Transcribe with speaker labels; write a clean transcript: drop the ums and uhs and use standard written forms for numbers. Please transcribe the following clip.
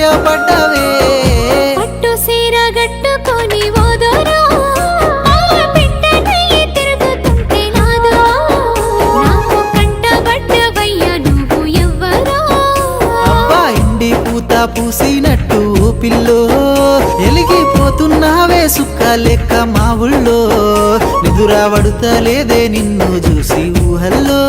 Speaker 1: సాయపడ్డవే
Speaker 2: పట్టు సీర గట్టుకొని ఓదోరో పెట్టనయ్యి తిరుగుతుంటే నాదో నాకు కంటబడ్డవయ్య నువ్వు ఎవ్వరో
Speaker 1: అబ్బా ఇండి పూత పూసినట్టు పిల్లో ఎలిగిపోతున్నావే సుక్క లెక్క మా ఊళ్ళో నిదురా పడుతలేదే నిన్ను చూసి ఊహల్లో